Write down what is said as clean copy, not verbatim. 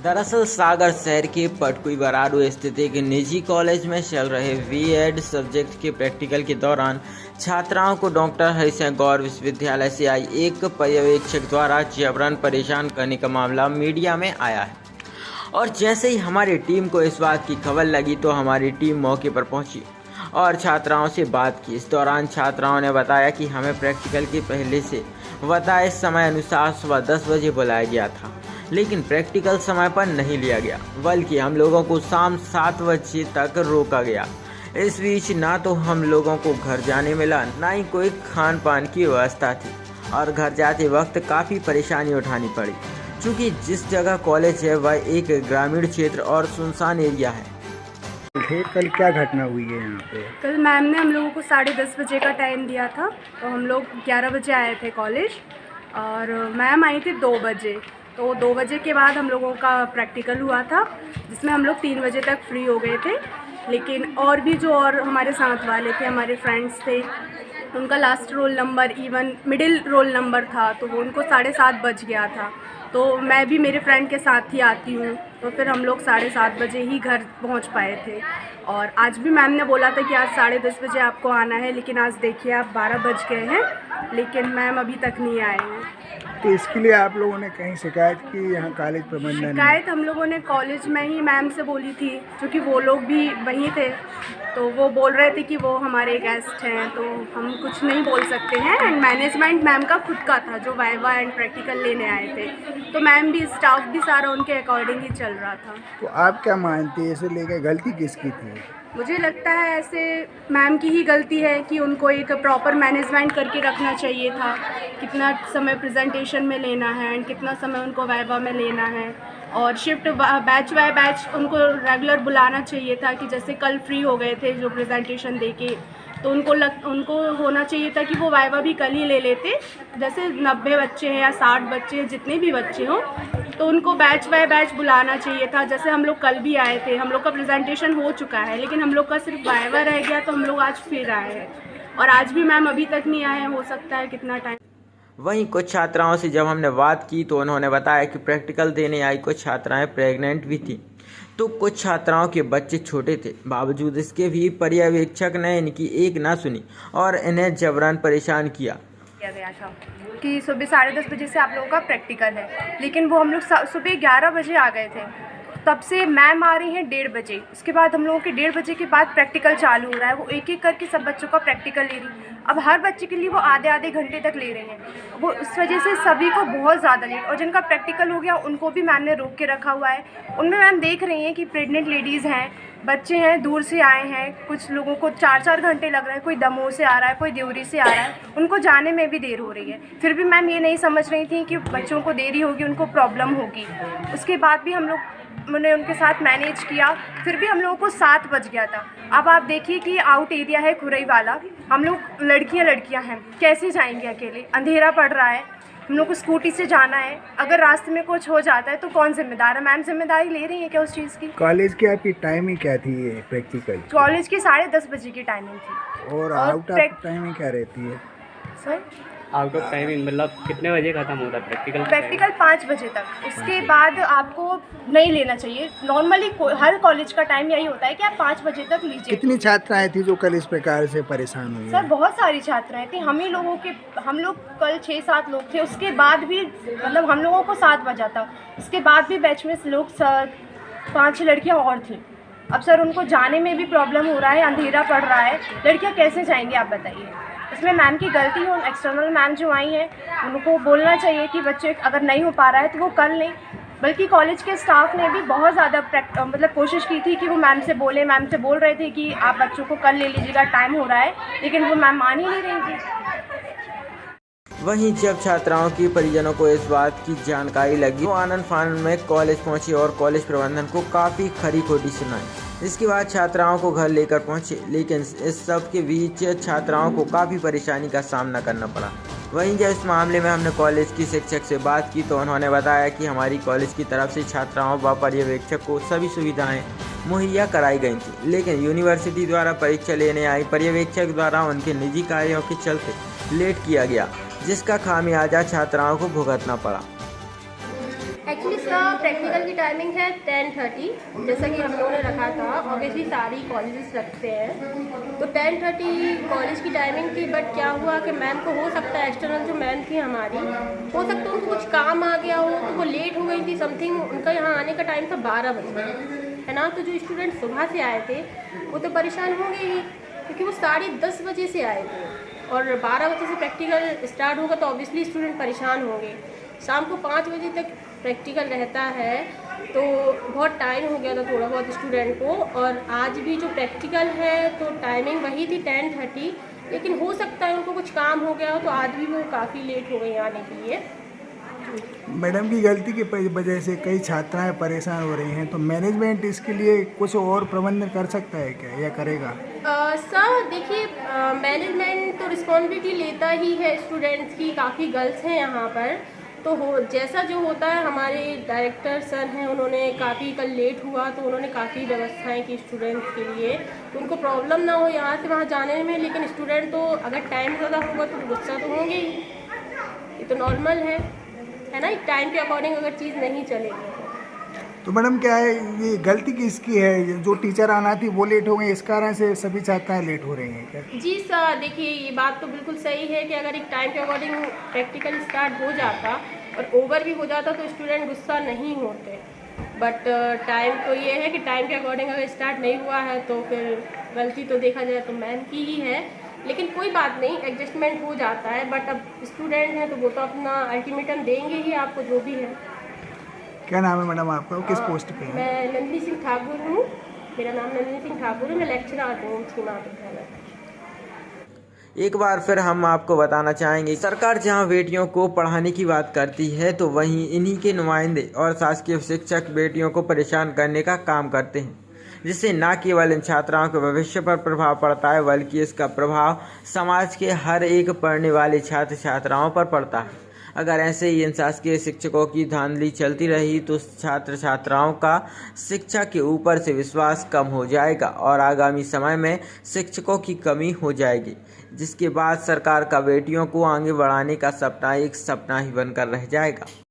दरअसल सागर शहर के पटकुई बराड़ू स्थित एक निजी कॉलेज में चल रहे बीएड सब्जेक्ट के प्रैक्टिकल के दौरान छात्राओं को डॉक्टर हरिशंकर गौर विश्वविद्यालय से आई एक पर्यवेक्षक द्वारा जबरन परेशान करने का मामला मीडिया में आया है। और जैसे ही हमारी टीम को इस बात की खबर लगी तो हमारी टीम मौके पर पहुंची और छात्राओं से बात की। इस दौरान छात्राओं ने बताया कि हमें प्रैक्टिकल के पहले से बताए समय अनुसार सुबह 10 बजे बुलाया गया था, लेकिन प्रैक्टिकल समय पर नहीं लिया गया, बल्कि हम लोगों को शाम 7 बजे तक रोका गया। इस बीच ना तो हम लोगों को घर जाने मिला, ना ही कोई खान पान की व्यवस्था थी और घर जाते वक्त काफ़ी परेशानी उठानी पड़ी, क्योंकि जिस जगह कॉलेज है वह एक ग्रामीण क्षेत्र और सुनसान एरिया है। कल क्या घटना हुई है यहाँ पे? कल मैम ने हम लोगों को 10:30 बजे का टाइम दिया था, तो हम लोग 11 बजे आए थे कॉलेज और मैम आई थी 2 बजे। तो 2 बजे के बाद हम लोगों का प्रैक्टिकल हुआ था, जिसमें हम लोग 3 बजे तक फ्री हो गए थे। लेकिन और भी जो और हमारे साथ वाले थे, हमारे फ्रेंड्स थे, उनका last roll number even middle roll number था, तो वो उनको 7:30 बज गया था। तो मैं भी मेरे फ्रेंड के साथ ही आती हूँ, तो फिर हम लोग 7:30 बजे ही घर पहुँच पाए थे। और आज भी मैम ने बोला था कि आज 10:30 बजे आपको आना है, लेकिन आज देखिए आप 12 बज गए हैं, लेकिन मैम अभी तक नहीं आए हैं। तो इसके लिए आप लोगों ने कहीं शिकायत की? यहाँ कॉलेज प्रबंधन शिकायत हम लोगों ने कॉलेज में ही मैम से बोली थी, क्योंकि वो लोग भी वहीं थे, तो वो बोल रहे थे कि वो हमारे गेस्ट हैं, तो हम कुछ नहीं बोल सकते हैं। एंड मैनेजमेंट मैम का खुद का था, जो वाइवा एंड प्रैक्टिकल लेने आए थे, तो मैम भी स्टाफ भी सारा उनके अकॉर्डिंग ही चल रहा था। तो आप क्या मानती है, इसे लेकर गलती किसकी थी? मुझे लगता है ऐसे मैम की ही गलती है कि उनको एक प्रॉपर मैनेजमेंट करके रखना चाहिए था, कितना समय प्रेजेंटेशन में लेना है एंड कितना समय उनको वाइवा में लेना है, और शिफ्ट बैच बाय बैच उनको रेगुलर बुलाना चाहिए था। कि जैसे कल फ्री हो गए थे जो प्रेजेंटेशन देके, तो उनको होना चाहिए था कि वो वाइवा भी कल ही ले लेते। जैसे 90 बच्चे हैं या 60 बच्चे हैं, जितने भी बच्चे हों, तो उनको बैच बाय बैच बुलाना चाहिए था। जैसे हम लोग कल भी आए थे, हम लोग का प्रेजेंटेशन हो चुका है, लेकिन हम लोग का सिर्फ वाइवा रह गया, तो हम लोग आज फिर आए हैं और आज भी मैम अभी तक नहीं आए हैं। हो सकता है कितना टाइम। वहीं कुछ छात्राओं से जब हमने बात की तो उन्होंने बताया कि प्रैक्टिकल देने आई कुछ छात्राएं प्रेग्नेंट भी थीं, तो कुछ छात्राओं के बच्चे छोटे थे। बावजूद इसके भी पर्यवेक्षक ने इनकी एक ना सुनी और इन्हें जबरन परेशान किया गया था कि सुबह 10:30 बजे से आप लोगों का प्रैक्टिकल है, लेकिन वो हम लोग सुबह 11 बजे आ गए थे। तब से मैम आ रही हैं 1:30 बजे, उसके बाद हम लोगों के 1:30 बजे के बाद प्रैक्टिकल चालू हो रहा है। वो एक एक करके सब बच्चों का प्रैक्टिकल ले रही। अब हर बच्चे के लिए वो आधे घंटे तक ले रहे हैं। वो उस वजह से सभी को बहुत ज़्यादा लेट, और जिनका प्रैक्टिकल हो गया उनको भी मैम ने रोक के रखा हुआ है। उनमें मैम देख रही हैं कि प्रेग्नेंट लेडीज़ हैं, बच्चे हैं, दूर से आए हैं, कुछ लोगों को 4-4 घंटे लग रहे हैं, कोई दमोह से आ रहा है, कोई देवरी से आ रहा है, उनको जाने में भी देर हो रही है। फिर भी मैम ये नहीं समझ रही थी कि बच्चों को देरी होगी, उनको प्रॉब्लम होगी। उसके बाद भी हम लोग मैंने उनके साथ मैनेज किया, फिर भी हम लोगों को 7 बज गया था। अब आप देखिए कि आउट एरिया है खुरई वाला, हम लोग लड़कियां हैं, कैसे जाएंगे अकेले? अंधेरा पड़ रहा है, हम लोग को स्कूटी से जाना है। अगर रास्ते में कुछ हो जाता है तो कौन जिम्मेदार है? मैम जिम्मेदारी ले रही है क्या उस चीज़ की? कॉलेज की आपकी टाइमिंग क्या थी ये प्रैक्टिकल? कॉलेज की 10:30 बजे की टाइमिंग थी। और आउट ऑफ टाइमिंग क्या रहती है सर? आउट ऑफ टाइमिंग मतलब कितने बजे ख़त्म होता है प्रैक्टिकल? प्रैक्टिकल 5 बजे तक। उसके बाद आपको नहीं लेना चाहिए। नॉर्मली हर कॉलेज का टाइम यही होता है कि आप 5 बजे तक लीजिए। कितनी छात्राएं थी जो कल इस प्रकार से परेशान हुई? सर बहुत सारी छात्राएं थी। हम लोग कल 6-7 लोग थे। उसके बाद भी मतलब हम लोगों को 7 बजा था। उसके बाद भी बैच में लोग 5-6 लड़कियाँ और थी। अब सर उनको जाने में भी प्रॉब्लम हो रहा है, अंधेरा पड़ रहा है, लड़कियाँ कैसे जाएंगी आप बताइए? इसमें मैम की गलती है। एक्सटर्नल मैम जो आई हैं उनको बोलना चाहिए कि बच्चे अगर नहीं हो पा रहा है तो वो कर लें। बल्कि कॉलेज के स्टाफ ने भी बहुत ज़्यादा मतलब कोशिश की थी कि वो मैम से बोल रहे थे कि आप बच्चों को कल ले लीजिएगा, टाइम हो रहा है, लेकिन वो मैम मान ही नहीं रही थी। वहीं जब छात्राओं के परिजनों को इस बात की जानकारी लगी तो आनंद फानंद में कॉलेज पहुंचे और कॉलेज प्रबंधन को काफ़ी खरी खोटी सुनाई। इसके बाद छात्राओं को घर लेकर पहुंचे, लेकिन इस सब के बीच छात्राओं को काफ़ी परेशानी का सामना करना पड़ा। वहीं जब इस मामले में हमने कॉलेज की शिक्षक से बात की तो उन्होंने बताया कि हमारी कॉलेज की तरफ से छात्राओं व पर्यवेक्षक को सभी सुविधाएं मुहैया कराई गई थी, लेकिन यूनिवर्सिटी द्वारा परीक्षा लेने आई पर्यवेक्षक द्वारा उनके निजी कार्यों के चलते लेट किया गया, जिसका खामियाजा छात्राओं को भुगतना पड़ा। एक्चुअली प्रैक्टिकल की टाइमिंग है 10:30, जैसा कि हम लोगों ने रखा था। ऑब्वियसली सारी कॉलेजेस रखते हैं, तो 10:30 कॉलेज की टाइमिंग थी। बट क्या हुआ कि मैम को हो सकता है, एक्सटर्नल जो मैम थी हमारी, हो सकता है उनको कुछ काम आ गया हो, तो वो लेट हो गई थी समथिंग। उनका यहाँ आने का टाइम था 12 बजे, है ना। तो जो स्टूडेंट सुबह से आए थे वो तो परेशान होंगे ही, क्योंकि वो 10:30 बजे से आए थे और 12 बजे से प्रैक्टिकल स्टार्ट होगा, तो ऑब्वियसली स्टूडेंट परेशान होंगे। शाम को 5 बजे तक प्रैक्टिकल रहता है, तो बहुत टाइम हो गया था थोड़ा बहुत स्टूडेंट को। और आज भी जो प्रैक्टिकल है तो टाइमिंग वही थी 10:30, लेकिन हो सकता है उनको कुछ काम हो गया हो, तो आज भी वो काफ़ी लेट हो गई आने के लिए। मैडम की गलती की वजह से कई छात्राएं परेशान हो रही हैं, तो मैनेजमेंट इसके लिए कुछ और प्रबंधन कर सकता है क्या, या करेगा? सर देखिए, मैनेजमेंट तो रिस्पॉन्सिबिलिटी लेता ही है स्टूडेंट्स की। काफ़ी गर्ल्स हैं यहाँ पर, तो जैसा जो होता है, हमारे डायरेक्टर सर हैं, उन्होंने काफ़ी कल लेट हुआ तो उन्होंने काफ़ी व्यवस्थाएं की स्टूडेंट्स के लिए, तो उनको प्रॉब्लम ना हो यहाँ से वहाँ जाने में। लेकिन स्टूडेंट तो अगर टाइम ज़्यादा होगा तो गुस्सा तो होंगे ही, ये तो नॉर्मल है ना। टाइम के अकॉर्डिंग अगर चीज़ नहीं चलेगी तो मैडम क्या है, ये गलती किसकी है? जो टीचर आना थी वो लेट हो गए, इस कारण से सभी छात्राएं लेट हो रही हैं क्या? जी सर, देखिए ये बात तो बिल्कुल सही है कि अगर एक टाइम के अकॉर्डिंग प्रैक्टिकल स्टार्ट हो जाता और ओवर भी हो जाता तो स्टूडेंट गुस्सा नहीं होते। बट टाइम तो ये है कि टाइम के अकॉर्डिंग अगर स्टार्ट नहीं हुआ है तो फिर गलती तो देखा जाए तो मैम की ही है। लेकिन कोई बात नहीं, एडजस्टमेंट हो जाता है। बट अब स्टूडेंट हैं तो वो तो अपना अल्टीमेटम देंगे ही आपको, जो भी है। क्या नाम है मैडम आपका, किस पोस्ट पे है? मैं नंदिनी सिंह ठाकुर हूँ, मेरा नाम नंदिनी सिंह ठाकुर है। मैं लेक्चरर हूँ सीमा विद्यालय। एक बार फिर हम आपको बताना चाहेंगे, सरकार जहां बेटियों को पढ़ाने की बात करती है तो वहीं इन्हीं के नुमाइंदे और शासकीय शिक्षक बेटियों को परेशान करने का काम करते हैं, जिससे न केवल इन छात्राओं के भविष्य पर प्रभाव पड़ता है, बल्कि इसका प्रभाव समाज के हर एक पढ़ने वाले छात्र छात्राओं पर पड़ता है। अगर ऐसे ही इन शासकीय शिक्षकों की धांधली चलती रही तो छात्र छात्राओं का शिक्षा के ऊपर से विश्वास कम हो जाएगा और आगामी समय में शिक्षकों की कमी हो जाएगी, जिसके बाद सरकार का बेटियों को आगे बढ़ाने का सपना एक सपना ही बनकर रह जाएगा।